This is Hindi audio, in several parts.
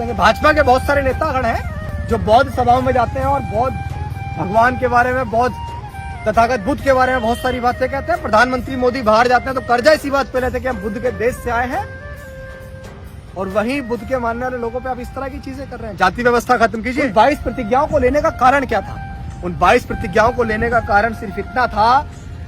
भाजपा के बहुत सारे नेतागण हैं जो बौद्ध सभाओं में जाते हैं और बौद्ध भगवान के बारे में, बौद्ध तथागत बुद्ध के बारे में बहुत सारी बातें कहते हैं। प्रधानमंत्री मोदी बाहर जाते हैं तो कर्जा इसी बात पे लेते हैं कि हम बुद्ध के देश से आए हैं, और वहीं बुद्ध के मानने वाले लोगों पे आप इस तरह की चीजें कर रहे हैं। जाति व्यवस्था खत्म कीजिए। 22 प्रतिज्ञाओं को लेने का कारण क्या था? उन 22 प्रतिज्ञाओं को लेने का कारण सिर्फ इतना था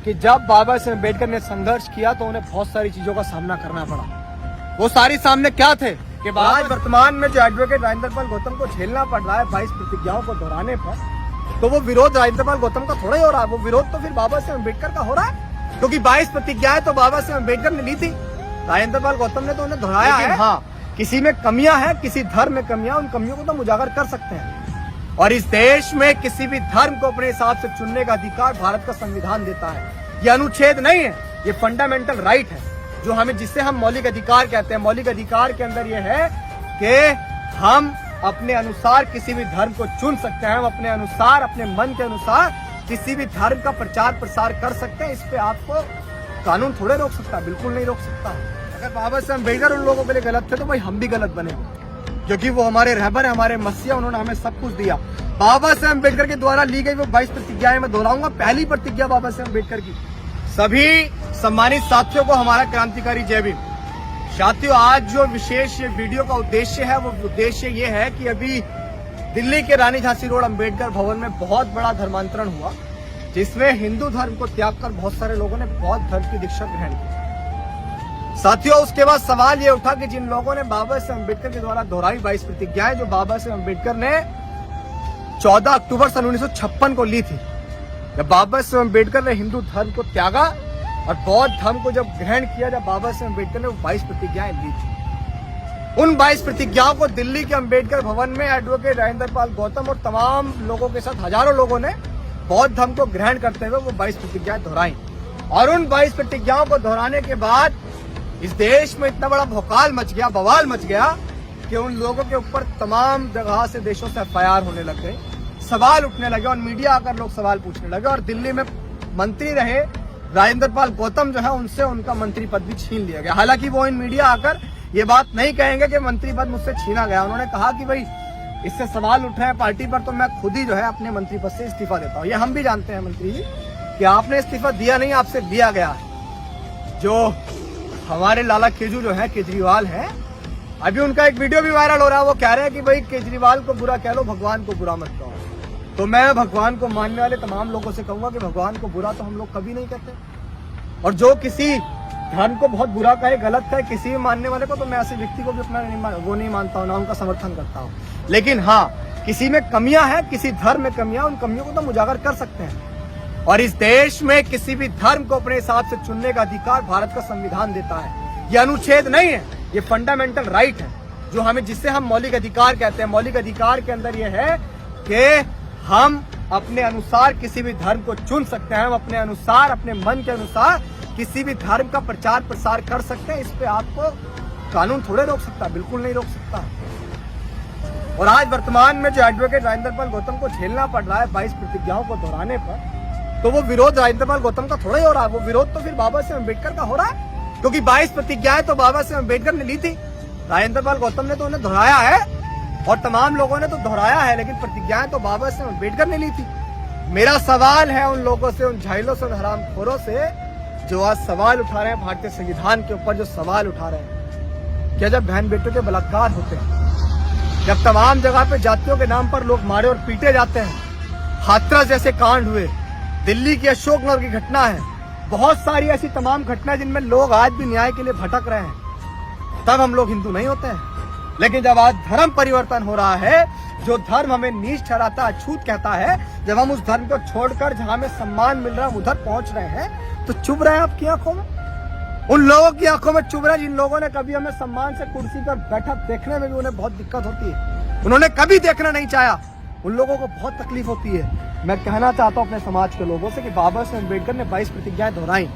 कि जब बाबा साहेब अम्बेडकर ने संघर्ष किया तो उन्हें बहुत सारी चीजों का सामना करना पड़ा। वो सारी सामने क्या थे कि आज वर्तमान में जो एडवोकेट राजेंद्र पाल गौतम को झेलना पड़ रहा है 22 प्रतिज्ञाओं को दोहराने पर, तो वो विरोध राजेंद्र पाल गौतम का थोड़ा ही हो रहा है, वो विरोध तो फिर बाबा साहेब अम्बेडकर का हो रहा है, क्योंकि 22 प्रतिज्ञाएं तो बाबा साहेब अम्बेडकर ने ली थी, राजेंद्र पाल गौतम ने तो उन्हें दोहराया है। हाँ, किसी में कमियां हैं, किसी धर्म में कमियां, उन कमियों को तो हम उजागर कर सकते हैं। और इस देश में किसी भी धर्म को अपने हिसाब से चुनने का अधिकार भारत का संविधान देता है। ये अनुच्छेद नहीं है, ये फंडामेंटल राइट है, जो हमें, जिससे हम मौलिक अधिकार कहते हैं। मौलिक अधिकार के अंदर यह है कि हम अपने अनुसार किसी भी धर्म को चुन सकते हैं, हम अपने अनुसार, अपने मन के अनुसार किसी भी धर्म का प्रचार प्रसार कर सकते हैं। इस पे आपको कानून थोड़े रोक सकता, बिल्कुल नहीं रोक सकता। अगर बाबा साहब अम्बेडकर उन लोगों के लिए गलत थे तो भाई हम भी गलत बने, क्योंकि वो हमारे रहबर है, हमारे मसीहा, उन्होंने हमें सब कुछ दिया। बाबा साहब अम्बेडकर के द्वारा ली गई वो 22 प्रतिज्ञाएं मैं दोहराऊंगा। पहली प्रतिज्ञा बाबा साहब अम्बेडकर की। सभी सम्मानित साथियों को हमारा क्रांतिकारी जय भीम। साथियों, आज जो विशेष वीडियो का उद्देश्य है, वो उद्देश्य ये है कि अभी दिल्ली के रानी झांसी रोड अम्बेडकर भवन में बहुत बड़ा धर्मांतरण हुआ, जिसमें हिंदू धर्म को त्याग कर बहुत सारे लोगों ने बौद्ध धर्म की दीक्षा ग्रहण की। साथियों, उसके बाद सवाल ये उठा कि जिन लोगों ने बाबा साहेब अम्बेडकर के द्वारा दोहराई 22 प्रतिज्ञाएं, जो बाबा साहेब अम्बेडकर ने 14 अक्टूबर सन 1956 को ली थी, जब बाबा साहेब अम्बेडकर ने हिंदू धर्म को त्यागा और बौद्ध धर्म को जब ग्रहण किया, जब बाबा साहेब अम्बेडकर ने वो 22 प्रतिज्ञाएं ली थी, उन 22 प्रतिज्ञाओं को दिल्ली के अम्बेडकर भवन में एडवोकेट राजेंद्र पाल गौतम और तमाम लोगों के साथ हजारों लोगों ने बौद्ध धर्म को ग्रहण करते हुए वो 22 प्रतिज्ञाएं दोहराई। और उन 22 प्रतिज्ञाओं को दोहराने के बाद इस देश में इतना बड़ा भौकाल मच गया, बवाल मच गया कि उन लोगों के ऊपर तमाम जगह से, देशों से FIR होने लग गए, सवाल उठने लगे और मीडिया आकर लोग सवाल पूछने लगे। और दिल्ली में मंत्री रहे राजेंद्र पाल गौतम जो है, उनसे उनका मंत्री पद भी छीन लिया गया। हालांकि वो इन मीडिया आकर ये बात नहीं कहेंगे कि मंत्री पद मुझसे छीना गया। उन्होंने कहा कि भाई इससे सवाल उठ रहे हैं पार्टी पर, तो मैं खुद ही जो है अपने मंत्री पद से इस्तीफा देता हूँ। ये हम भी जानते हैं मंत्री जी कि आपने इस्तीफा दिया नहीं, आपसे लिया गया है। जो हमारे लाला केजू जो है, केजरीवाल है, अभी उनका एक वीडियो भी वायरल हो रहा है। वो कह रहे हैं कि भाई केजरीवाल को बुरा कह लो, भगवान को बुरा मत कहो। तो मैं भगवान को मानने वाले तमाम लोगों से कहूंगा कि भगवान को बुरा तो हम लोग कभी नहीं कहते, और जो किसी धर्म को बहुत बुरा कहे, गलत कहे किसी भी मानने वाले को, तो मैं ऐसे व्यक्ति को भी अपना वो नहीं मानता हूँ, ना उनका समर्थन करता हूँ। लेकिन हाँ, किसी में कमियां हैं, किसी धर्म में कमियां, उन कमियों को तो हम उजागर कर सकते हैं। और इस देश में किसी भी धर्म को अपने हिसाब से चुनने का अधिकार भारत का संविधान देता है। ये अनुच्छेद नहीं है, ये फंडामेंटल राइट है, जो हमें, जिससे हम मौलिक अधिकार कहते हैं। मौलिक अधिकार के अंदर यह है कि हम अपने अनुसार किसी भी धर्म को चुन सकते हैं, हम अपने अनुसार, अपने मन के अनुसार किसी भी धर्म का प्रचार प्रसार कर सकते हैं। इस पे आपको कानून थोड़े रोक सकता, बिल्कुल नहीं रोक सकता। और आज वर्तमान में जो एडवोकेट राजेंद्र पाल गौतम को झेलना पड़ रहा है 22 प्रतिज्ञाओं को दोहराने पर, तो वो विरोध राजेंद्र पाल गौतम का थोड़ा ही हो रहा है, वो विरोध तो फिर बाबा साहेब अम्बेडकर का हो रहा है, क्योंकि 22 प्रतिज्ञाएं तो बाबा साहेब अम्बेडकर ने ली थी, राजेंद्र पाल गौतम ने तो उन्हें दोहराया है और तमाम लोगों ने तो दोहराया है, लेकिन प्रतिज्ञाएं तो बाबा साहेब अम्बेडकर ने ली थी। मेरा सवाल है उन लोगों से, उन झाइलों से, हरामखोरों से, जो आज सवाल उठा रहे हैं भारतीय संविधान के ऊपर, जो सवाल उठा रहे हैं, क्या जब बहन बेटों के बलात्कार होते हैं, जब तमाम जगह पे जातियों के नाम पर लोग मारे और पीटे जाते हैं, हाथरस जैसे कांड हुए, दिल्ली की अशोकनगर की घटना है, बहुत सारी ऐसी तमाम घटनाएं जिनमें लोग आज भी न्याय के लिए भटक रहे हैं, तब हम लोग हिंदू नहीं होते हैं। लेकिन जब आज धर्म परिवर्तन हो रहा है, जो धर्म हमें नीच ठहराता, अछूत कहता है, जब हम उस धर्म को छोड़कर जहां हमें सम्मान मिल रहा है उधर पहुंच रहे हैं, तो चुभ रहे हैं आपकी आंखों में, उन लोगों की आंखों में चुभ रहे हैं जिन लोगों ने कभी हमें सम्मान से कुर्सी पर बैठा देखने में भी उन्हें बहुत दिक्कत होती है, उन्होंने कभी देखना नहीं चाहा, उन लोगों को बहुत तकलीफ होती है। मैं कहना चाहता हूं अपने समाज के लोगों से कि बाबा साहेब अम्बेडकर ने 22 प्रतिज्ञाएं दोहराई,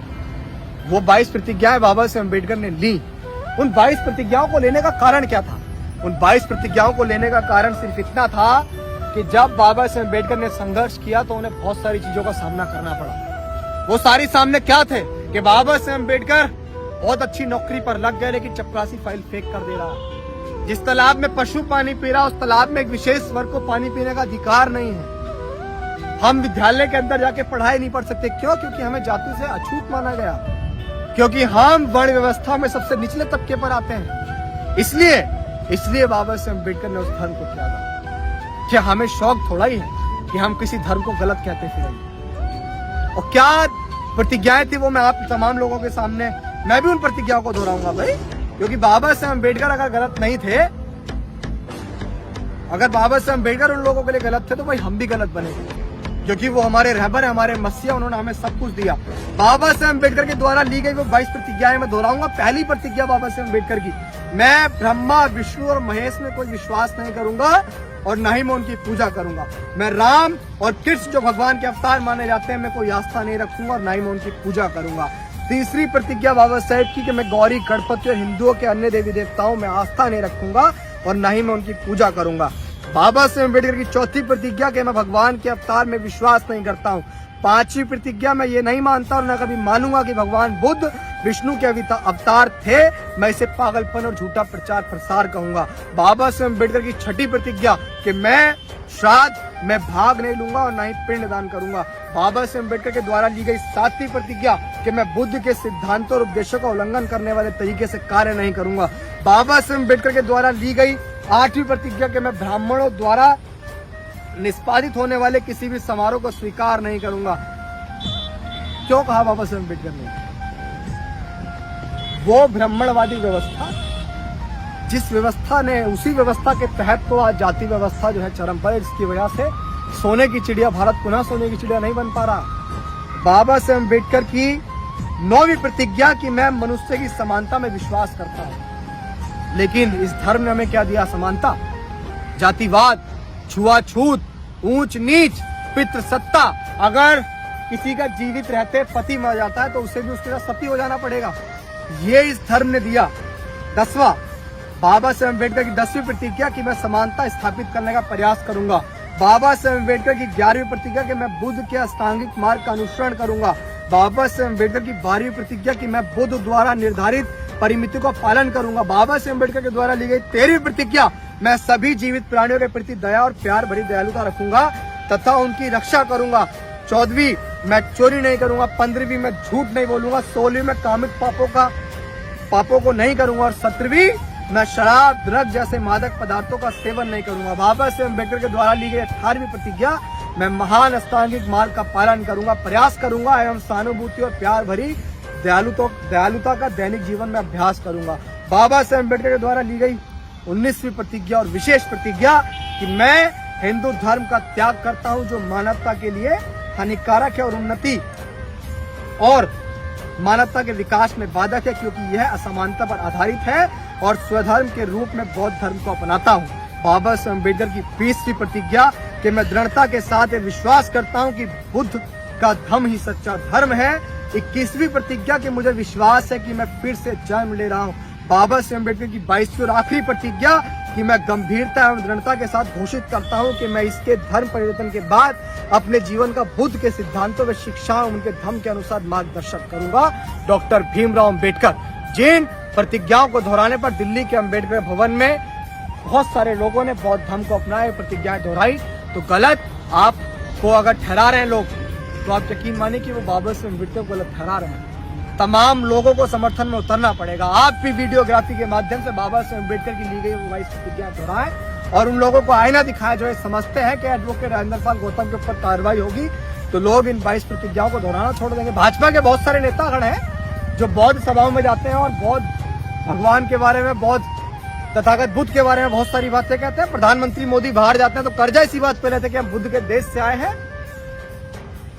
वो 22 प्रतिज्ञाएं बाबा साहेब अम्बेडकर ने ली। उन 22 प्रतिज्ञाओं को लेने का कारण क्या था? उन 22 प्रतिज्ञाओं को लेने का कारण सिर्फ इतना था कि जब बाबा साहेब अम्बेडकर ने संघर्ष किया तो उन्हें बहुत सारी चीजों का सामना करना पड़ा। वो सारी सामने क्या थे कि बाबा साहेब अम्बेडकर बहुत अच्छी नौकरी पर लग गए, लेकिन चपरासी फाइल फेंक कर दे रहा, जिस तालाब में पशु पानी पी रहा, उस तालाब में एक विशेष वर्ग को पानी पीने का अधिकार नहीं है। हम विद्यालय के अंदर जाके पढ़ाई नहीं पढ़ सकते। क्यों? क्योंकि हमें जाति से अछूत माना गया, क्योंकि हम वर्ण व्यवस्था में सबसे निचले तबके पर आते हैं। इसलिए बाबा साहब अम्बेडकर ने उस धर्म को त्यागा। क्या हमें शौक थोड़ा ही है कि हम किसी धर्म को गलत कहते फिरेंगे? और क्या प्रतिज्ञाएं थी वो मैं आप तमाम लोगों के सामने, मैं भी उन प्रतिज्ञाओं को दोहराऊंगा भाई, क्योंकि बाबा साहब अम्बेडकर अगर गलत नहीं थे, अगर बाबा साहब अम्बेडकर उन लोगों के लिए गलत थे तो भाई हम भी गलत बनेंगे, क्योंकि वो हमारे रहबर है, हमारे मसीहा, उन्होंने हमें सब कुछ दिया। बाबा साहब अम्बेडकर के द्वारा ली गई वो 22 प्रतिज्ञाएं मैं दोहराऊंगा। पहली प्रतिज्ञा बाबा साहब अम्बेडकर की, मैं ब्रह्मा विष्णु और महेश में कोई विश्वास नहीं करूंगा और न ही मैं उनकी पूजा करूंगा। मैं राम और कृष्ण जो भगवान के अवतार माने जाते हैं, मैं कोई आस्था नहीं रखूंगा और न ही मैं उनकी पूजा करूंगा। तीसरी प्रतिज्ञा बाबा साहब की कि मैं गौरी, गणपति और हिंदुओं के अन्य देवी देवताओं में आस्था नहीं रखूंगा और न ही मैं उनकी पूजा करूंगा। बाबा साहब अम्बेडकर की चौथी प्रतिज्ञा कि मैं भगवान के अवतार में विश्वास नहीं करता हूँ। पांचवी प्रतिज्ञा, मैं ये नहीं मानता और न कभी मानूंगा कि भगवान बुद्ध विष्णु के अवतार थे। मैं इसे पागलपन और झूठा प्रचार प्रसार कहूंगा। बाबा साहब अम्बेडकर की छठी प्रतिज्ञा कि मैं श्राद्ध में भाग नहीं लूंगा और न ही पिंड दान करूंगा। बाबा साहब अम्बेडकर के द्वारा ली गई सातवीं प्रतिज्ञा कि मैं बुद्ध के सिद्धांतों और उपदेशों का उल्लंघन करने वाले तरीके से कार्य नहीं करूंगा। बाबा साहब अम्बेडकर के द्वारा ली गई आठवीं प्रतिज्ञा कि मैं ब्राह्मणों द्वारा निष्पादित होने वाले किसी भी समारोह को स्वीकार नहीं करूंगा। क्यों कहा बाबा साहब अम्बेडकर ने? वो ब्राह्मणवादी व्यवस्था, जिस व्यवस्था ने, उसी व्यवस्था के तहत तो आज जाति व्यवस्था जो है चरम पर, इसकी वजह से सोने की चिड़िया भारत पुनः सोने की चिड़िया नहीं बन पा रहा। बाबा साहब अम्बेडकर की 9वीं प्रतिज्ञा कि मैं मनुष्य की समानता में विश्वास करता हूं। लेकिन इस धर्म ने हमें क्या दिया? समानता, जातिवाद, छुआछूत, ऊंच नीच, पितृसत्ता। अगर किसी का जीवित रहते पति मर जाता है तो उसे भी उसके साथ सती हो जाना पड़ेगा। ये इस धर्म ने दिया। 10वां, बाबा साहब अम्बेडकर की 10वीं प्रतिज्ञा कि मैं समानता स्थापित करने का प्रयास करूंगा। बाबा साहब अम्बेडकर की 11वीं प्रतिज्ञा कि मैं बुद्ध के अष्टांगिक मार्ग का अनुसरण करूंगा। बाबा साहब अम्बेडकर की 12वीं प्रतिज्ञा कि मैं बुद्ध द्वारा निर्धारित परिमिति का पालन करूंगा। बाबा साहब अम्बेडकर के द्वारा ली गई 13वीं प्रतिज्ञा, मैं सभी जीवित प्राणियों के प्रति दया और प्यार भरी दयालुता रखूंगा तथा उनकी रक्षा करूंगा। 14वीं, मैं चोरी नहीं करूंगा। 15वीं, मैं झूठ नहीं बोलूंगा। 16वीं, मैं कामिक पापों को नहीं करूंगा। और 17वीं, मैं शराब, ड्रग जैसे मादक पदार्थों का सेवन नहीं करूंगा। बाबा साहब अम्बेडकर के द्वारा ली गई 18वीं प्रतिज्ञा, मैं महान अष्टांगिक मार्ग का पालन करूंगा, प्रयास करूंगा एवं सहानुभूति और प्यार भरी दयालुता का दैनिक जीवन में अभ्यास करूंगा। बाबा साहब अम्बेडकर के द्वारा ली गई 19वीं प्रतिज्ञा और विशेष प्रतिज्ञा कि मैं हिंदू धर्म का त्याग करता हूं जो मानवता के लिए हानिकारक है और उन्नति और मानवता के विकास में बाधक है, क्योंकि यह असमानता पर आधारित है और स्वधर्म के रूप में बौद्ध धर्म को अपनाता हूं। बाबा साहब अम्बेडकर की 20वीं प्रतिज्ञा कि मैं दृढ़ता के साथ विश्वास करता हूं कि बुद्ध का धम्म ही सच्चा धर्म है। 21वीं प्रतिज्ञा कि मुझे विश्वास है कि मैं फिर से जन्म ले रहा हूं। बाबा साहब अम्बेडकर की 22वीं और आखिरी प्रतिज्ञा कि मैं गंभीरता एवं दृढ़ता के साथ घोषित करता हूं कि मैं इसके धर्म परिवर्तन के बाद अपने जीवन का बुद्ध के सिद्धांतों व शिक्षाओं उनके धर्म के अनुसार मार्गदर्शन करूंगा। डॉक्टर भीमराव अम्बेडकर। जिन प्रतिज्ञाओं को दोहराने पर दिल्ली के अम्बेडकर भवन में बहुत सारे लोगों ने बौद्ध धर्म को अपनाए, प्रतिज्ञाएं दोहराई, तो गलत आपको अगर ठहरा रहे हैं लोग, तो आप यकीन मानिए कि वो बाबा साहब अम्बेडकर को गलत ठहरा रहे हैं। तमाम लोगों को समर्थन में उतरना पड़ेगा। आप भी वीडियोग्राफी के माध्यम से बाबा साहब अम्बेडकर की ली गई 22 प्रतिज्ञाएं दोहराएं और उन लोगों को आईना दिखाएं जो ये समझते हैं कि एडवोकेट राजेंद्रपाल गौतम के ऊपर कार्रवाई होगी तो लोग इन 22 प्रतिज्ञाओं को दोहराना छोड़ देंगे। भाजपा के बहुत सारे नेतागण हैं जो बौद्ध सभाओं में जाते हैं और बौद्ध भगवान के बारे में, बौद्ध तथागत बुद्ध के बारे में बहुत सारी बातें कहते हैं। प्रधानमंत्री मोदी बाहर जाते हैं तो कर्जा इसी बात पे लेते हैं कि हम बुद्ध के देश से आए हैं,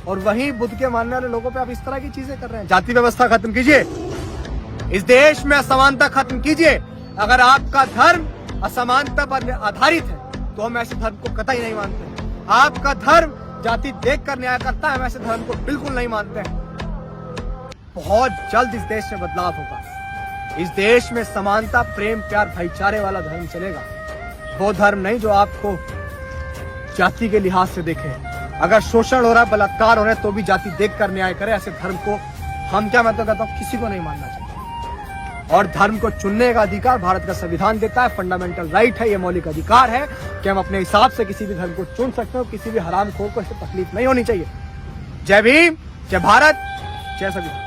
और वहीं बुद्ध के मानने वाले लोगों पे आप इस तरह की चीजें कर रहे हैं। जाति व्यवस्था खत्म कीजिए, इस देश में असमानता खत्म कीजिए। अगर आपका धर्म असमानता पर आधारित है तो हम ऐसे धर्म को कतई नहीं मानते। आपका धर्म जाति देखकर न्याय करता है, हम ऐसे धर्म को बिल्कुल नहीं मानते हैं। बहुत जल्द इस देश में बदलाव होगा। इस देश में समानता, प्रेम, प्यार, भाईचारे वाला धर्म चलेगा। वो धर्म नहीं जो आपको जाति के लिहाज से देखे। अगर शोषण हो रहा है, बलात्कार हो रहा है, तो भी जाति देखकर न्याय करे। ऐसे धर्म को हम क्या, मैं तो कहता हूं किसी को नहीं मानना चाहिए। और धर्म को चुनने का अधिकार भारत का संविधान देता है, फंडामेंटल राइट है, ये मौलिक अधिकार है कि हम अपने हिसाब से किसी भी धर्म को चुन सकते हो, किसी भी हरामखोर को इससे तकलीफ नहीं होनी चाहिए। जय भीम, जय भारत, जय संविधान।